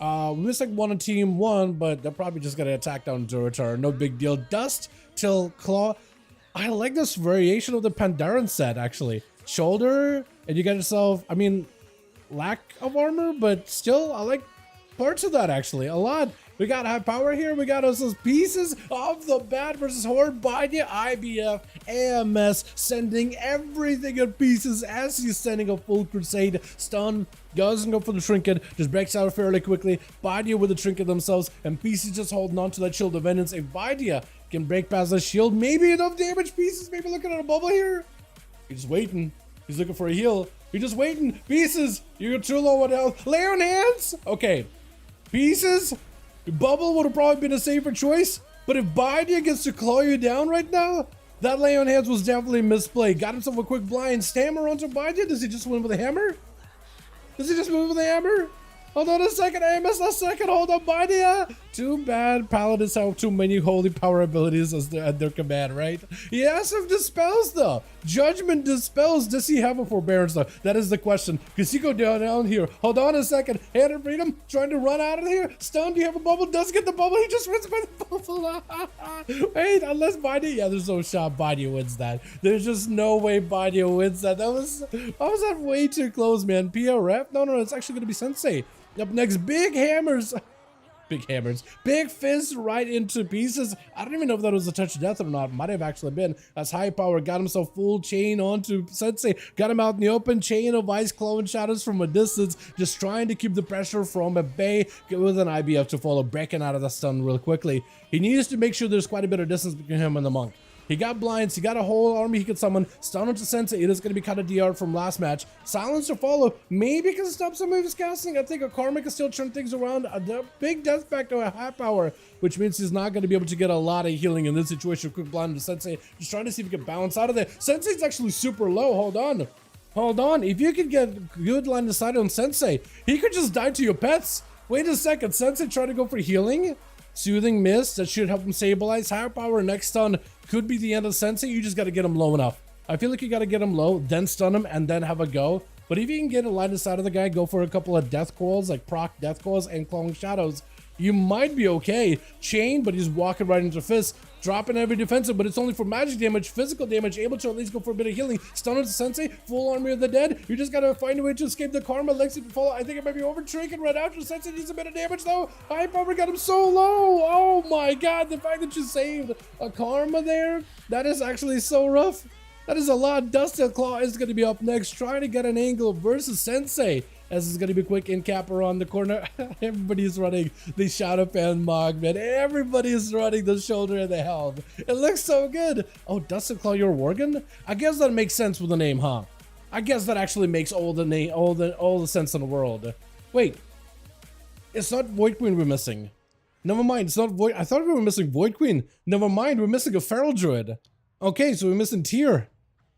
We missed like one on team one, but they're probably just gonna attack down to return. No big deal. Dust till claw. I like this variation of the Pandaren set actually. Shoulder, and you get yourself, I mean, lack of armor, but still, I like parts of that actually a lot. We got high power here. We got us pieces of the bat versus horde. Banya, IBF, AMS, sending everything in pieces as he's sending a full crusade. Stun, doesn't go for the trinket, just breaks out fairly quickly. Banya with the trinket themselves, and pieces just holding on to that shield of vengeance. If Banya can break past the shield, maybe enough damage. Pieces maybe looking at a bubble here. He's just waiting. He's looking for a heal. You're just waiting. Pieces, you're too low on health. Lay on hands. Okay, Pieces. Bubble would have probably been a safer choice, but if Baidia gets to claw you down right now, that lay on hands was definitely misplayed. Got himself a quick blind. Stammer onto Baidia. Does he just win with a hammer? Does he just move with a hammer? Hold on a second, AMS a second, hold on, Baidia. Too bad Paladins have too many holy power abilities at their command, right? He has some dispels though. Judgment dispels. Does he have a forbearance though? That is the question. Because he go down here. Hold on a second. Hand of freedom, trying to run out of here. Stun, do you have a bubble? Does get the bubble. He just wins by the bubble. Wait, unless Baidia, yeah, there's no shot Baidia wins that. There's just no way Baidia wins that. That was that way too close, man. PRF? No, it's actually gonna be Sensei. Up next, big hammers. Big hammers. Big fist right into pieces. I don't even know if that was a touch of death or not. Might have actually been. As high power got himself full chain onto Sensei. Got him out in the open. Chain of ice, claw, and shadows from a distance. Just trying to keep the pressure from at bay with an IBF to follow. Breaking out of the stun real quickly. He needs to make sure there's quite a bit of distance between him and the monk. He got blinds, he got a whole army he could summon. Stun onto Sensei, it is going to be kind of DR from last match. Silence to follow, maybe can stop some of his casting. I think a Karma can still turn things around. A big death back to a high power, which means he's not going to be able to get a lot of healing in this situation. Quick blind to Sensei, just trying to see if he can bounce out of there. Sensei's actually super low, hold on. Hold on, if you could get good line of sight on Sensei, he could just die to your pets. Wait a second, Sensei trying to go for healing? Soothing Mist, that should help him stabilize. Higher power, next stun could be the end of Sensei. You just got to get him low enough. I feel like you got to get him low, then stun him, and then have a go. But if you can get a line of sight of the guy, go for a couple of death calls, like proc death calls and clawing shadows, you might be okay. Chain, but he's walking right into fist. Dropping every defensive, but it's only for magic damage, physical damage, able to at least go for a bit of healing. Stun into Sensei, full army of the dead. You just gotta find a way to escape the karma. Lexi to follow. I think it might be over trinket right after. Sensei needs a bit of damage though. High power got him so low. Oh my god, the fact that you saved a karma there, that is actually so rough. That is a lot. Dusty Claw is gonna be up next, trying to get an angle versus Sensei. As it's gonna be quick in cap around the corner. Everybody's running the Shadow Fan Mog, man. Everybody's running the shoulder and the helm. It looks so good. Oh, Dustin Claw, your Worgen? I guess that makes sense with the name, huh? I guess that actually makes all the sense in the world. Wait, it's not Void Queen we're missing. Never mind, it's not Void. I thought we were missing Void Queen. Never mind, we're missing a Feral Druid. Okay, so we're missing Tyr.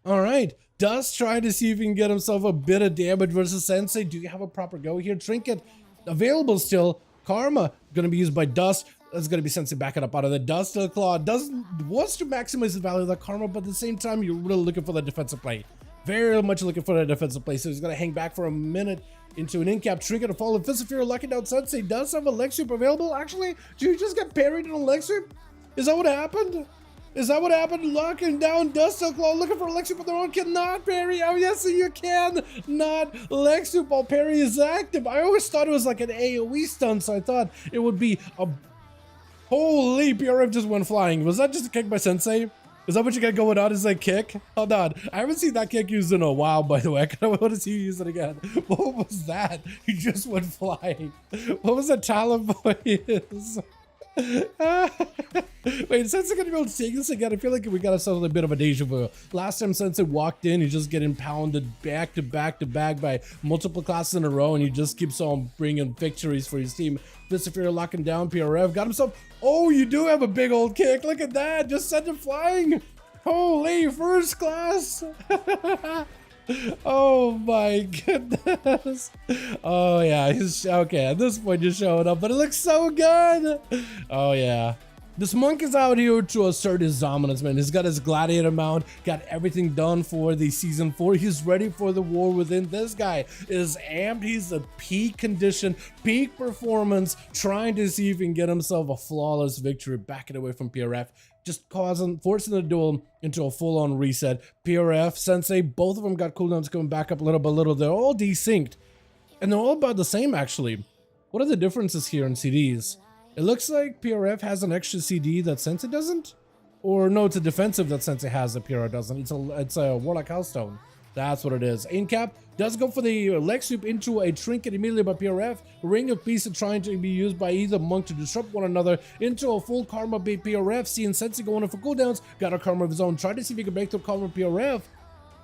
All right. Dust trying to see if he can get himself a bit of damage versus Sensei. Do you have a proper go here? Trinket available still. Karma gonna be used by Dust. That's gonna be Sensei backing up out of the Dust. Claw wants to maximize the value of that Karma, but at the same time, you're really looking for the defensive play. Very much looking for the defensive play. So he's gonna hang back for a minute into an in-cap. Trinket to follow. Fisifir locking down Sensei. Does have a leg sweep available. Actually, do you just get parried on a leg sweep? Is that what happened? Is that what happened? Locking down Dusty Claw, looking for Lexi, but their own cannot parry. Oh yes, you can not Lexi while parry is active. I always thought it was like an AoE stun, so I thought it would be a holy PRF just went flying. Was that just a kick by Sensei? Is that what you got going on? Is that kick? Hold on. I haven't seen that kick used in a while, by the way. I kind of want to see you use it again. What was that? He just went flying. What was that talent voice? Wait, Sensei gonna be able to take this again? I feel like we got ourselves a bit of a deja vu. Last time Sensei walked in, he's just getting pounded back to back to back by multiple classes in a row, and he just keeps on bringing victories for his team. Fisifir locking down PRF, got himself. Oh, you do have a big old kick. Look at that. Just sent him flying. Holy, first class. Oh my goodness. Oh yeah, he's okay. At this point, you're showing up, but it looks so good. Oh yeah. This monk is out here to assert his dominance, man. He's got his gladiator mount, got everything done for the season 4. He's ready for the war within. This guy is amped. He's at peak condition, peak performance, trying to see if he can get himself a flawless victory, backing away from PRF, just forcing the duel into a full-on reset. PRF, Sensei, both of them got cooldowns coming back up little by little. They're all desynced, and they're all about the same, actually. What are the differences here in CDs? It looks like PRF has an extra CD that Sensei doesn't? Or no, it's a defensive that Sensei has that PRF doesn't. It's a Warlock Hellstone. That's what it is. Incap does go for the leg sweep into a trinket immediately by PRF. Ring of Peace trying to be used by either monk to disrupt one another into a full karma bait PRF. Seeing Sensei going in for cooldowns, got a karma of his own. Tried to see if he can break through karma PRF,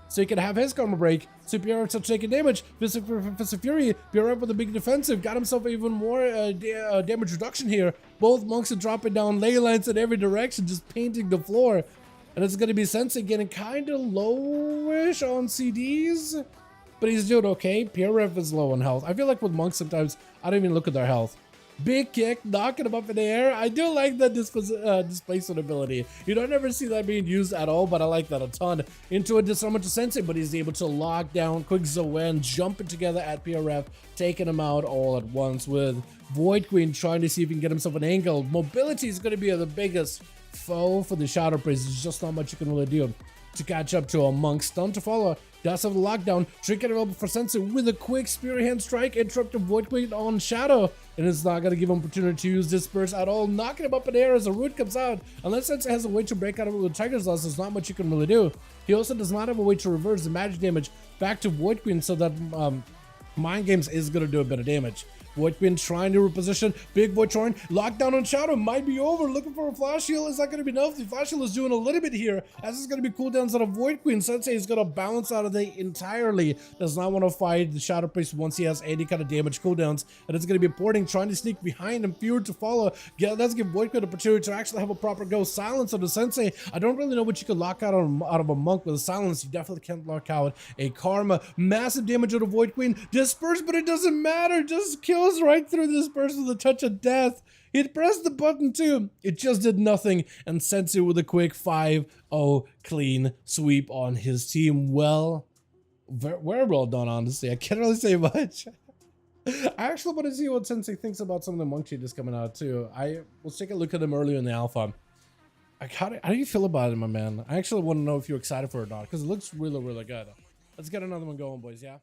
so he can have his karma break. So PRF starts taking damage. Fist of Fury, PRF with a big defensive, got himself even more damage reduction here. Both monks are dropping down ley lines in every direction, just painting the floor. And it's going to be Sensei getting kind of lowish on CDs, but he's doing okay. PRF is low on health. I feel like with monks sometimes, I don't even look at their health. Big kick, knocking him up in the air. I do like that displacement ability. You don't ever see that being used at all, but I like that a ton. Into a disarmament to Sensei, but he's able to lock down quick Zoan, jumping together at PRF, taking him out all at once with Void Queen trying to see if he can get himself an angle. Mobility is going to be the biggest foe for the Shadow Priest. There's just not much you can really do to catch up to a monk. Stun to follow. Does have the lockdown. Trinket available for Sensei with a quick Spear Hand Strike. Interrupted Void Queen on Shadow. And it's not going to give him opportunity to use Disperse at all. Knocking him up in the air as a root comes out. Unless Sensei has a way to break out of it with Tiger's Loss, there's not much you can really do. He also does not have a way to reverse the magic damage back to Void Queen, so that Mind Games is going to do a bit of damage. Void Queen trying to reposition. Big Void Torrent. Lockdown on Shadow. Might be over. Looking for a Flash Heal. Is not going to be enough. The Flash Heal is doing a little bit here, as it's going to be cooldowns on a Void Queen. Sensei is going to bounce out of the entirely. Does not want to fight the Shadow Priest once he has any kind of damage cooldowns. And it's going to be porting, trying to sneak behind him. Fear to follow. Yeah, let's give Void Queen an opportunity to actually have a proper go. Silence on the Sensei. I don't really know what you could lock out of a monk with a silence. You definitely can't lock out a Karma. Massive damage on the Void Queen. Disperse, but it doesn't matter. Just kills right through this person with a touch of death. He'd pressed the button too. It just did nothing. And Sensei with a quick 5-0 clean sweep on his team. Well, very well done, honestly. I can't really say much. I actually want to see what Sensei thinks about some of the monk changes coming out too. Let's take a look at them earlier in the alpha. How do you feel about it, my man? I actually want to know if you're excited for it or not, because it looks really, really good. Let's get another one going, boys, yeah?